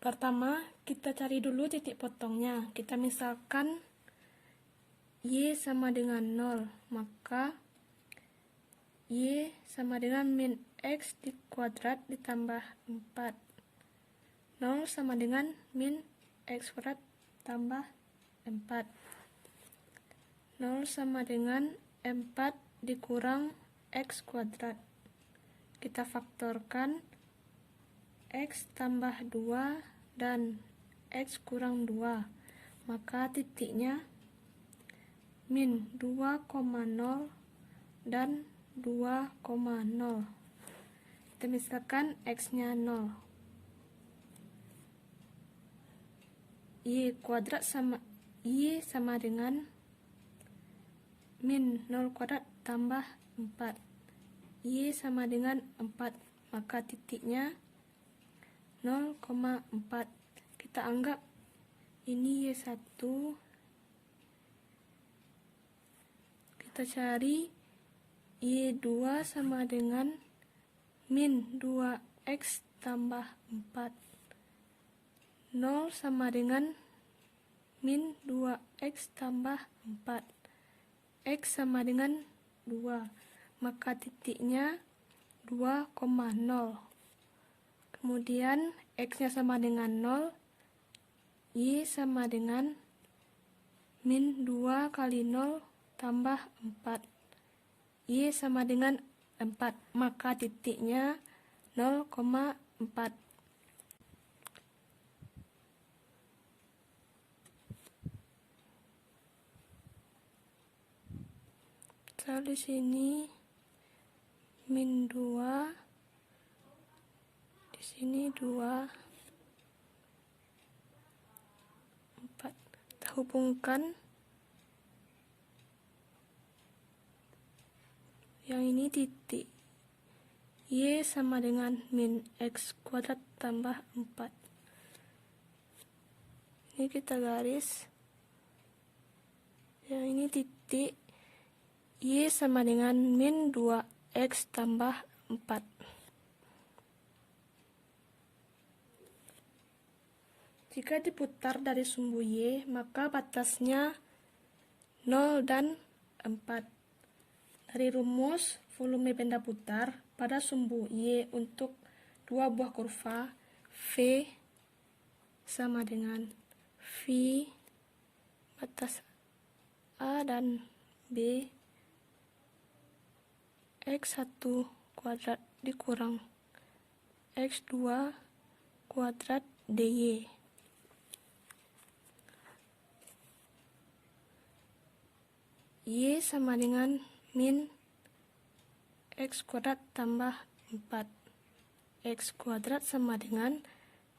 Pertama, kita cari dulu titik potongnya. Kita misalkan Y sama dengan 0, maka Y sama dengan min X di kuadrat ditambah 4. 0 sama dengan min X kuadrat tambah 4. 0 sama dengan 4 dikurang X kuadrat. Kita faktorkan X tambah 2 dan X kurang 2, maka titiknya min 2,0 dan 2,0. Kita misalkan X-nya 0. Y kuadrat sama Y sama dengan min 0 kuadrat tambah 4. Y sama dengan 4, maka titiknya 0,4. Kita anggap ini Y1. Kita cari Y2 sama dengan min 2X tambah 4. 0 sama dengan min 2X tambah 4. X sama dengan 2, maka titiknya 2,0. Kemudian X-nya sama dengan 0, Y sama dengan min 2 kali 0 tambah 4. Y sama dengan 4, maka titiknya 0,4. Di sini min 2, di sini 2, 4. Kita hubungkan yang ini titik. Y sama dengan min X kuadrat tambah 4. Ini kita garis. Yang ini titik. Y sama dengan min 2X tambah 4. Jika diputar dari sumbu Y, maka batasnya 0 dan 4. Dari rumus volume benda putar pada sumbu Y untuk dua buah kurva, V sama dengan V batas A dan B, X1 kuadrat dikurang X2 kuadrat DY. Y sama dengan min X kuadrat tambah 4. X kuadrat sama dengan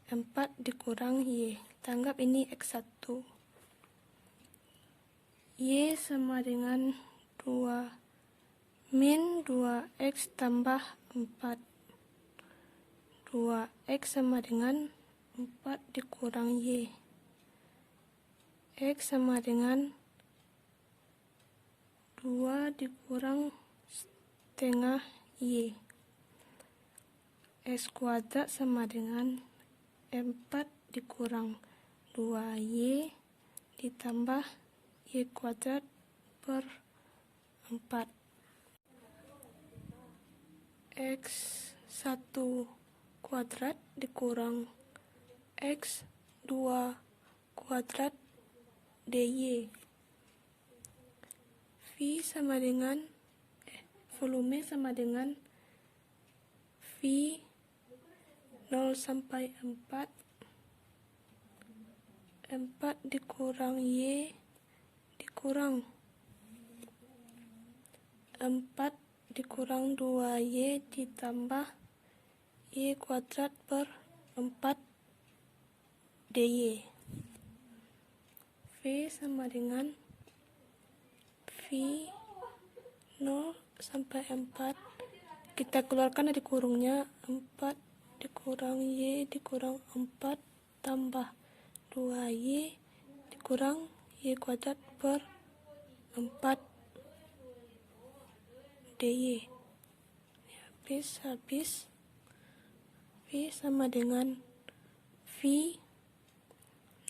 4 dikurang Y. Kita anggap ini X1. Y sama dengan 2 min 2X tambah 4. 2X sama dengan 4 dikurang Y. X sama dengan 2 dikurang setengah Y. X kuadrat sama dengan 4 dikurang 2Y ditambah Y kuadrat per 4. X1 kuadrat dikurang X2 kuadrat DY. V sama dengan volume sama dengan V 0 sampai 4 dikurang Y dikurang 4 dikurang 2Y ditambah Y kuadrat per 4 DY. V sama dengan V 0 sampai 4. Kita keluarkan dari kurungnya, 4 dikurang Y dikurang 4 tambah 2Y dikurang Y kuadrat per 4 DY. Habis V sama dengan V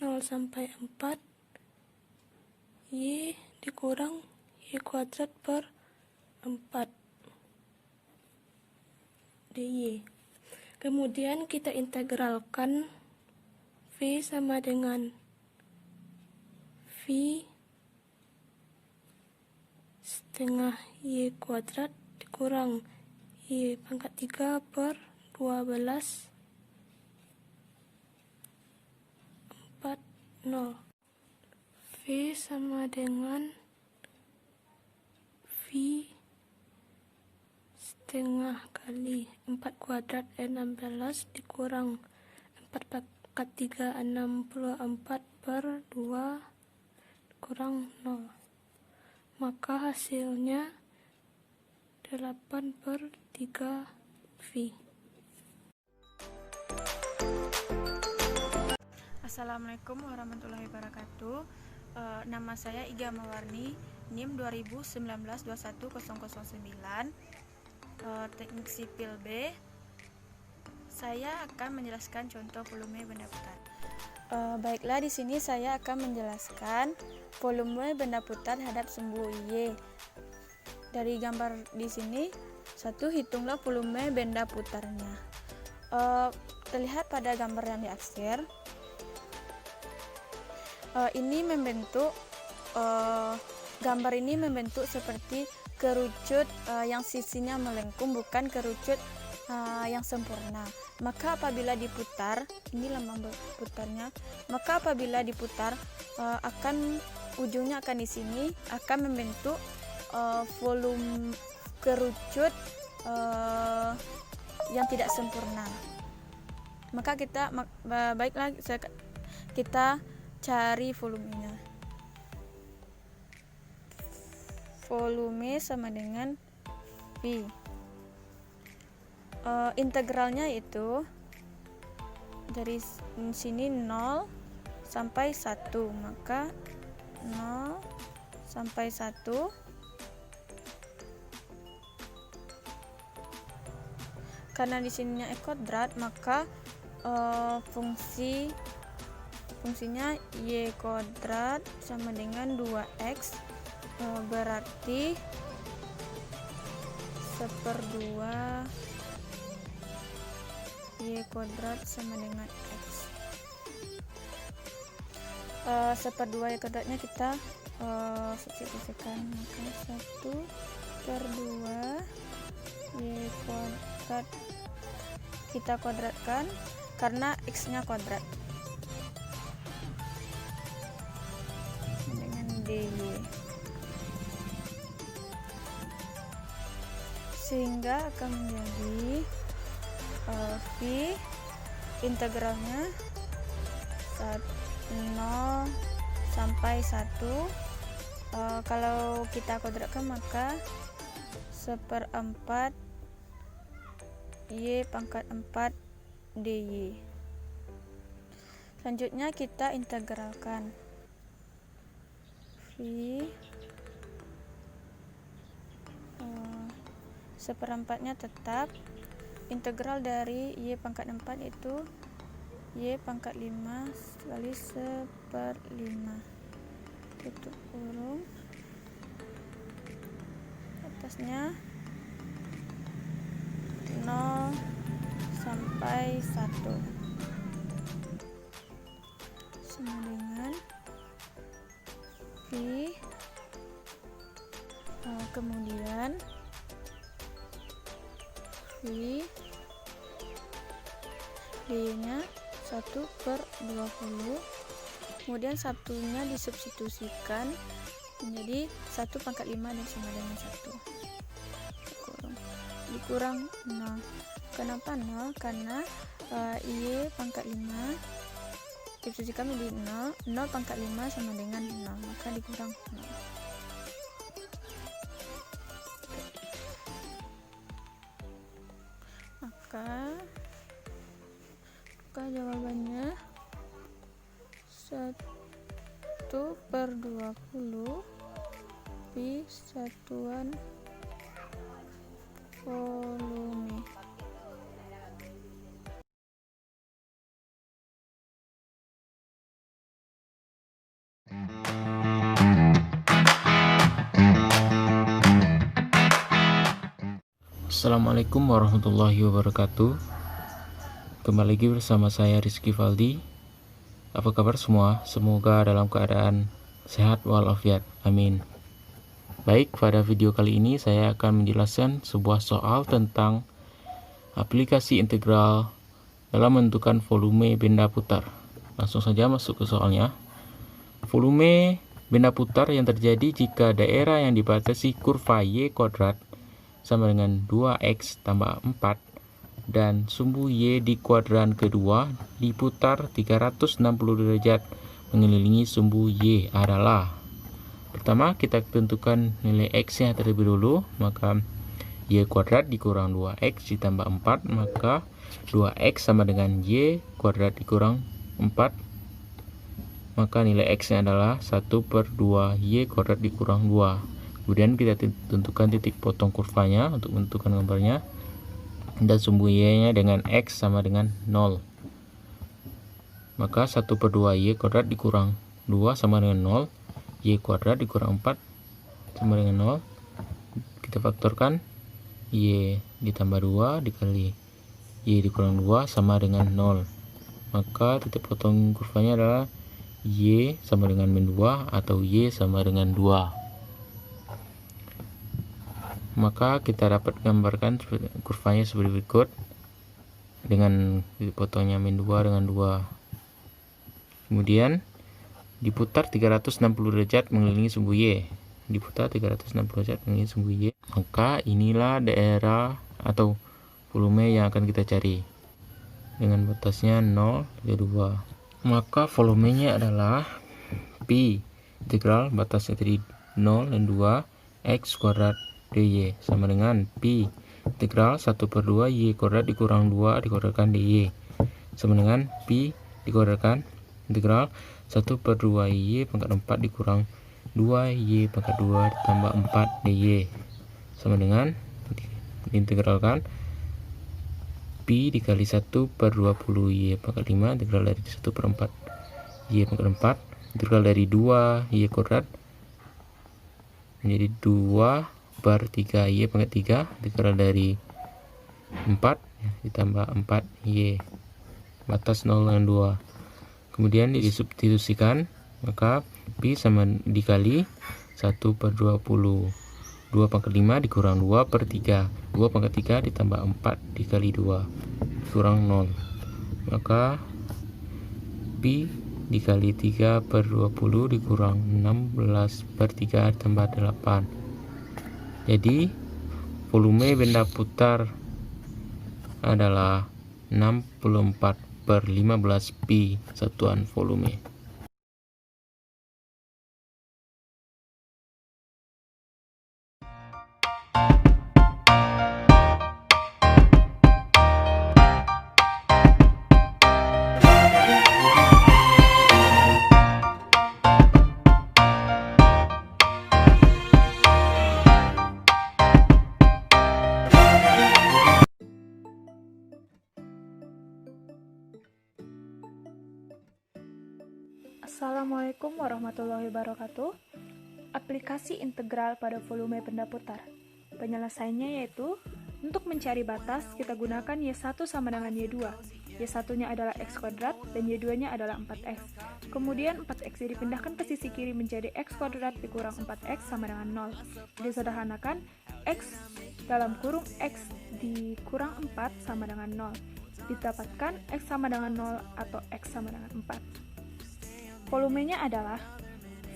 0 sampai 4 Y dikurang Y kuadrat per 4 dy. Kemudian kita integralkan V sama dengan V setengah Y kuadrat dikurang Y pangkat 3 per 12 0. V sama dengan V setengah kali 4 kuadrat 16 dikurang 4 pangkat 3 64 per 2 kurang 0. Maka hasilnya 8 per 3 V. Assalamualaikum warahmatullahi wabarakatuh. Nama saya Iga Mawarni, NIM 2019-21-009, Teknik Sipil B. Saya akan menjelaskan contoh volume benda putar. Baiklah, di sini saya akan menjelaskan volume benda putar hadap sumbu Y. Dari gambar di sini, hitunglah volume benda putarnya. Terlihat pada gambar yang diaksir. Ini membentuk gambar ini membentuk seperti kerucut yang sisinya melengkung, bukan kerucut yang sempurna. Maka apabila diputar, ini lambang berputarnya. Maka apabila diputar, ujungnya akan di sini akan membentuk volume kerucut yang tidak sempurna. Maka baiklah kita cari volumenya. Volume sama dengan V. Integralnya itu dari sini 0 sampai 1, maka 0 sampai 1 karena di sininya kuadrat, maka fungsinya Y kuadrat sama dengan 2X, berarti 1/2 Y kuadrat sama dengan X. 1/2 Y kuadratnya kita substitusikan, maka 1/2 Y kuadrat kita kuadratkan karena X nya kuadrat dengan dy, sehingga akan menjadi V integralnya 0 sampai 1. Kalau kita kuadratkan maka 1/4 Y pangkat 4 dy. Selanjutnya kita integralkan V 1/4-nya tetap. Integral dari Y pangkat 4 itu Y pangkat 5 kali 1/5 tutup kurung, atasnya 0 sampai 1 sama dengan V. Kemudian V dy-nya 1/20, kemudian satunya disubstitusikan menjadi 1 pangkat 5 dan sama dengan 1 dikurang 0. Kenapa 0? Karena Y pangkat 5 disubstitusikan menjadi 0 pangkat 5 sama dengan 0, maka dikurang 0. Maka jawabannya 1/20 pi satuan volume. Assalamualaikum warahmatullahi wabarakatuh. Kembali lagi bersama saya Rizky Valdi. Apa kabar semua? Semoga dalam keadaan sehat walafiat. Amin. Baik, pada video kali ini saya akan menjelaskan sebuah soal tentang aplikasi integral dalam menentukan volume benda putar. Langsung saja masuk ke soalnya. Volume benda putar yang terjadi jika daerah yang dibatasi kurva Y kuadrat sama dengan 2X tambah 4 dan sumbu Y di kuadran kedua diputar 360 derajat mengelilingi sumbu Y adalah, pertama kita tentukan nilai X nya terlebih dulu, maka Y kuadrat dikurang 2X ditambah 4, maka 2X sama dengan Y kuadrat dikurang 4, maka nilai X nya adalah 1/2 Y kuadrat dikurang 2. Kemudian kita tentukan titik potong kurvanya untuk menentukan gambarnya, dan sumbu Y nya dengan X sama dengan 0, maka 1/2 Y kuadrat dikurang 2 sama dengan 0, Y kuadrat dikurang 4 sama dengan 0. Kita faktorkan, Y ditambah 2 dikali Y dikurang 2 sama dengan 0, maka titik potong kurvanya adalah Y sama dengan min 2 atau Y sama dengan 2. Maka kita dapat gambarkan kurvanya seperti berikut, dengan titik potongnya min 2 dengan 2. Kemudian diputar 360 derajat mengelilingi sumbu Y. Diputar 360 derajat mengelilingi sumbu Y. Maka inilah daerah atau volume yang akan kita cari dengan batasnya 0 ke 2. Maka volumenya adalah pi integral batasnya tadi 0 dan 2 X kuadrat dy sama dengan pi integral 1/2 Y kuadrat dikurang 2 dikuadratkan dy sama dengan pi dikuadratkan integral 1/2 Y pangkat 4 dikurang 2 Y pangkat 2 ditambah 4 dy sama dengan, diintegralkan, pi dikali 1/20 Y pangkat 5 integral dari 1/4 Y pangkat 4 integral dari 2 Y kuadrat menjadi 2/3 Y pangkat 3 integral dari 4 ditambah 4 Y batas 0 dan 2. Kemudian disubstitusikan, maka pi sama dikali 1/20 2 pangkat 5 dikurang 2/3 2 pangkat 3 ditambah 4 dikali 2 kurang 0, maka pi dikali 3/20 dikurang 16/3 ditambah 8. Jadi volume benda putar adalah 64/15 pi satuan volume. Assalamualaikum warahmatullahi wabarakatuh. Aplikasi integral pada volume benda putar. Penyelesaiannya yaitu, untuk mencari batas kita gunakan Y1 sama dengan Y2. Y1-nya adalah X kuadrat dan Y2-nya adalah 4X. Kemudian 4X dipindahkan ke sisi kiri menjadi X kuadrat dikurang 4X sama dengan 0. Disederhanakan, X dalam kurung X dikurang 4 sama dengan 0. Didapatkan X sama dengan 0 atau X sama dengan 4. Volumenya adalah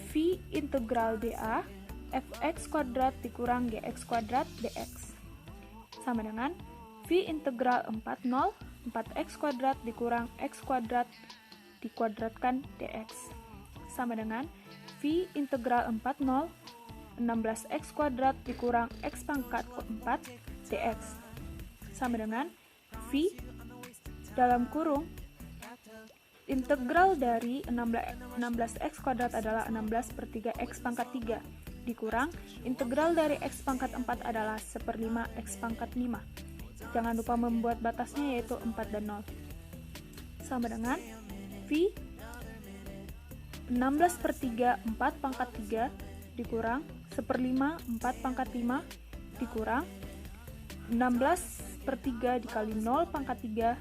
V integral dA fx kuadrat dikurang gx kuadrat dx sama dengan V integral 40 4x kuadrat dikurang x kuadrat dikuadratkan dx sama dengan V integral 40 16x kuadrat dikurang x pangkat ke-4 dx sama dengan V dalam kurung integral dari 16x kuadrat adalah 16/3 x pangkat 3 dikurang integral dari x pangkat 4 adalah 1/5 x pangkat 5. Jangan lupa membuat batasnya yaitu 4 dan 0. Sama dengan V 16/3 4 pangkat 3 dikurang 1/5 4 pangkat 5 dikurang 16/3 dikali 0 pangkat 3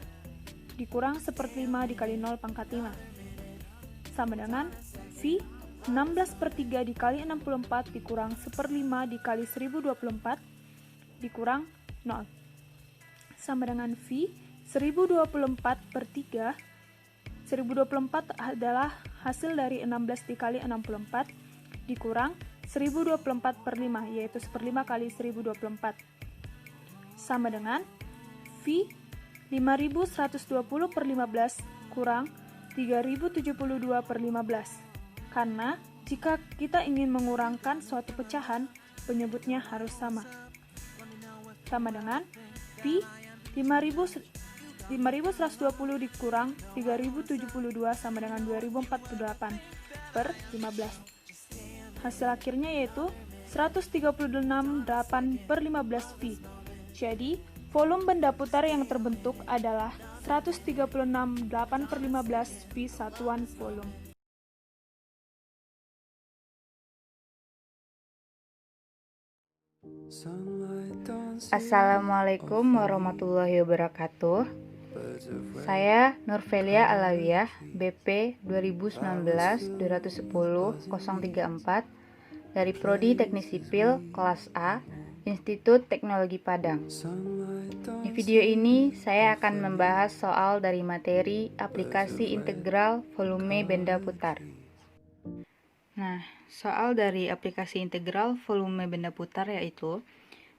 dikurang 1/5 dikali 0 pangkat 5 sama dengan V 16/3 dikali 64 dikurang 1/5 dikali 1024 dikurang 0 sama dengan V 1024/3. 1024 adalah hasil dari 16 dikali 64 dikurang 1024/5, yaitu 1/5 kali 1024 sama dengan V 5120/15 kurang 3072/15. Karena jika kita ingin mengurangkan suatu pecahan, penyebutnya harus sama. Sama dengan V 5120 dikurang 3072 sama dengan 2048/15. Hasil akhirnya yaitu 136/8/15 V. Jadi, volume benda putar yang terbentuk adalah 136/8/15 V satuan volume. Assalamualaikum warahmatullahi wabarakatuh. Saya Nurvelia Alawiyah, BP 2019-210-034 dari Prodi Teknik Sipil kelas A, Institut Teknologi Padang. Di video ini saya akan membahas soal dari materi aplikasi integral volume benda putar. Nah, soal dari aplikasi integral volume benda putar yaitu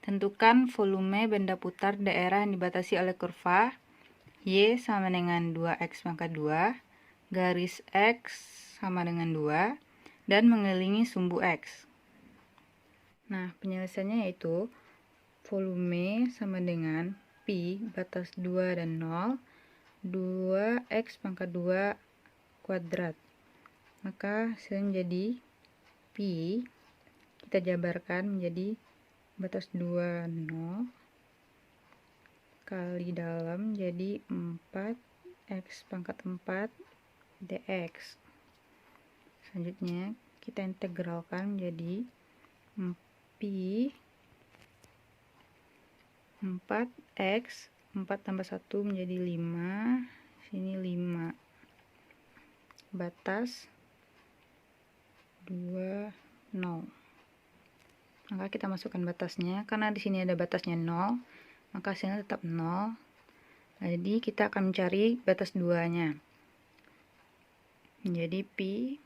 tentukan volume benda putar daerah yang dibatasi oleh kurva Y sama dengan 2x pangkat 2, garis X sama dengan 2, dan mengelilingi sumbu X. Nah, penyelesaiannya yaitu volume sama dengan Pi batas 2 dan 0, 2x pangkat 2 kuadrat. Maka hasilnya menjadi Pi, kita jabarkan menjadi batas 2, 0, kali dalam jadi 4x pangkat 4 dx. Selanjutnya kita integralkan menjadi Pi 4x, 4 tambah 1 menjadi 5, sini 5, batas 2, 0. Maka kita masukkan batasnya, karena di sini ada batasnya 0, maka hasilnya tetap 0. Jadi kita akan mencari batas 2-nya. Jadi Pi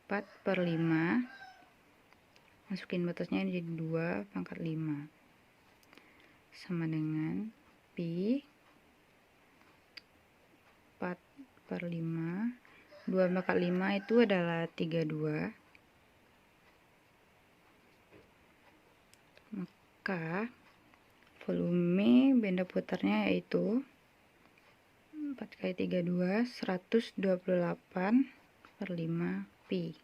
4/5, masukin batasnya jadi 2 pangkat 5 sama dengan Pi 4/5, 2 pangkat 5 itu adalah 32. Maka volume benda putarnya yaitu 4 kali 32, 128/5 Pi.